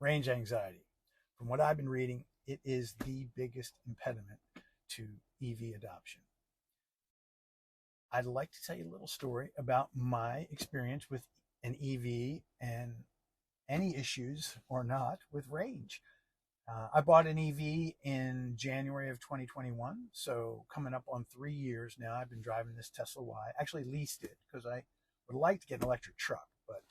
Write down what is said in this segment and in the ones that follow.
Range anxiety. From what I've been reading, it is the biggest impediment to EV adoption. I'd like to tell you a little story about my experience with an EV and any issues or not with range. I bought an EV in January of 2021, so coming up on 3 years now. I've been driving this Tesla Y. Actually leased it because I would like to get an electric truck, but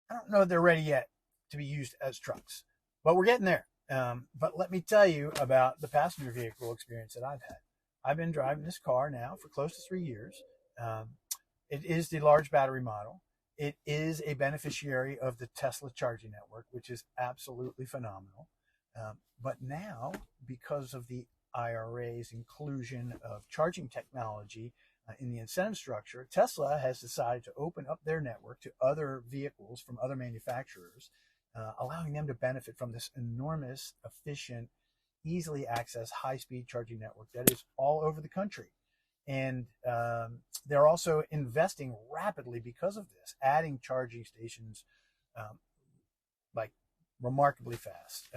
I don't know if they're ready yet to be used as trucks. But we're getting there. But let me tell you about the passenger vehicle experience that I've had. I've been driving this car now for close to 3 years. It is the large battery model. It is a beneficiary of the Tesla charging network, which is absolutely phenomenal. But now, because of the IRA's inclusion of charging technology in the incentive structure, Tesla has decided to open up their network to other vehicles from other manufacturers, allowing them to benefit from this enormous, efficient, easily accessed high-speed charging network that is all over the country. And they're also investing rapidly because of this, adding charging stations like remarkably fast.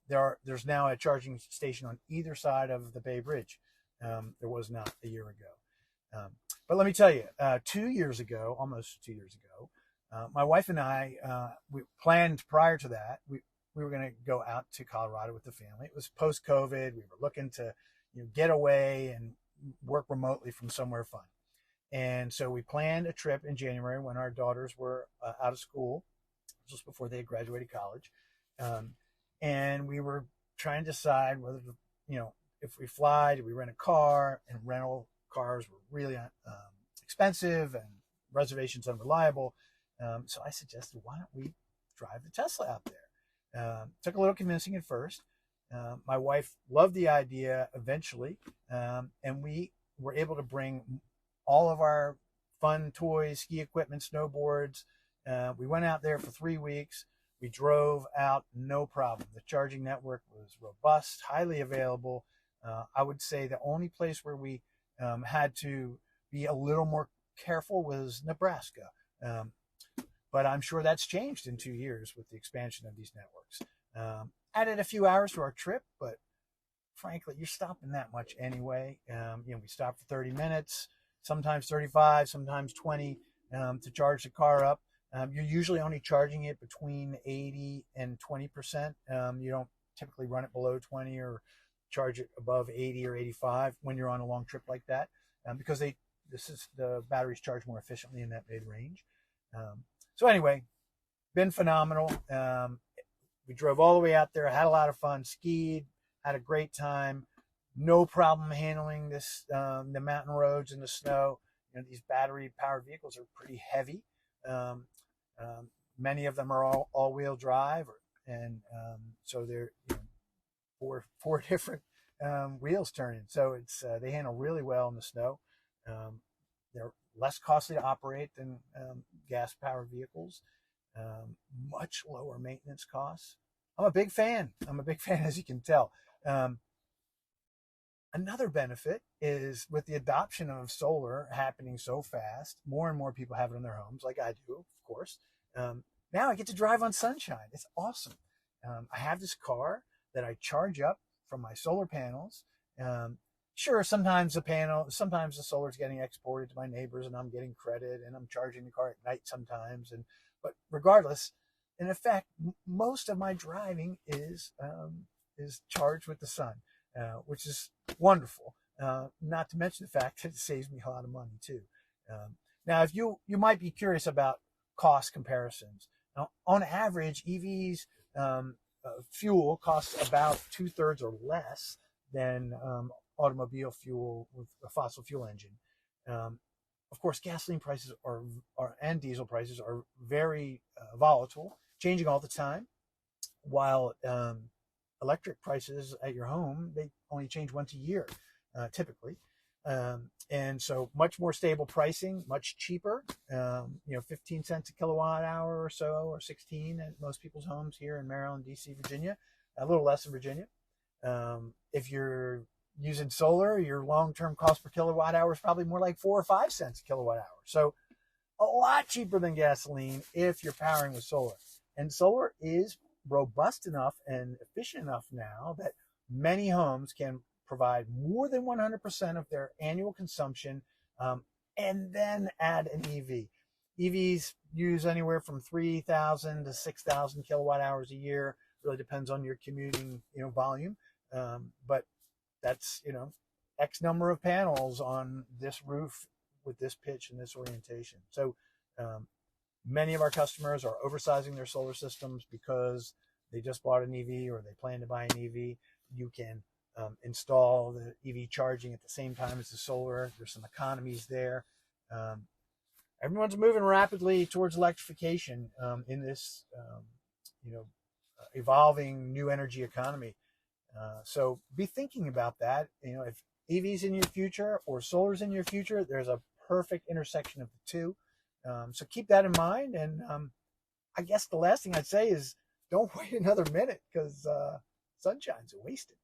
There's now a charging station on either side of the Bay Bridge. There was not a year ago. But let me tell you, 2 years ago, almost 2 years ago, my wife and I, we planned prior to that, we were going to go out to Colorado with the family. It was post-COVID. We were looking to get away and work remotely from somewhere fun. And so we planned a trip in January when our daughters were out of school, just before they had graduated college. And we were trying to decide whether, if we fly, do we rent a car? And rental cars were really expensive and reservations unreliable. So I suggested, why don't we drive the Tesla out there? Took a little convincing at first. My wife loved the idea eventually, and we were able to bring all of our fun toys, ski equipment, snowboards. We went out there for 3 weeks. We drove out, no problem. The charging network was robust, highly available. I would say the only place where we had to be a little more careful was Nebraska. But I'm sure that's changed in 2 years with the expansion of these networks. Added a few hours to our trip, but frankly, you're stopping that much anyway. We stopped for 30 minutes, sometimes 35, sometimes 20 to charge the car up. You're usually only charging it between 80 and 20%. You don't typically run it below 20 or charge it above 80 or 85 when you're on a long trip like that, because the batteries charge more efficiently in that mid-range. So anyway, been phenomenal. We drove all the way out there, had a lot of fun, skied, had a great time. No problem handling this, the mountain roads and the snow. These battery-powered vehicles are pretty heavy. Many of them are all-wheel drive, so they're four different wheels turning. So they handle really well in the snow. They're less costly to operate than gas-powered vehicles. Much lower maintenance costs. I'm a big fan, as you can tell. Another benefit is with the adoption of solar happening so fast, more and more people have it in their homes, like I do, of course. Now I get to drive on sunshine. It's awesome. I have this car that I charge up from my solar panels. Sure, sometimes the solar is getting exported to my neighbors and I'm getting credit, and I'm charging the car at night sometimes. But regardless, in effect, most of my driving is charged with the sun, which is wonderful. Not to mention the fact that it saves me a lot of money too. Now, if you might be curious about cost comparisons. Now, on average, EVs fuel costs about 2/3 or less than automobile fuel with a fossil fuel engine. Of course, gasoline prices and diesel prices are very volatile, changing all the time, while electric prices at your home, they only change once a year, typically. And so much more stable pricing, much cheaper, 15 cents a kilowatt hour or so, or 16 at most people's homes here in Maryland, DC, Virginia, a little less in Virginia. If you're using solar, your long-term cost per kilowatt hour is probably more like 4 or 5 cents a kilowatt hour. So a lot cheaper than gasoline if you're powering with solar. And solar is robust enough and efficient enough now that many homes can provide more than 100% of their annual consumption, and then add an EV. EVs use anywhere from 3,000 to 6,000 kilowatt hours a year. Really depends on your commuting, volume. But that's, X number of panels on this roof with this pitch and this orientation. So many of our customers are oversizing their solar systems because they just bought an EV or they plan to buy an EV. You can install the EV charging at the same time as the solar. There's some economies there. Everyone's moving rapidly towards electrification in this, evolving new energy economy. So be thinking about that. If EV's in your future or solar's in your future, there's a perfect intersection of the two. So keep that in mind. And I guess the last thing I'd say is don't wait another minute, because sunshine's wasted.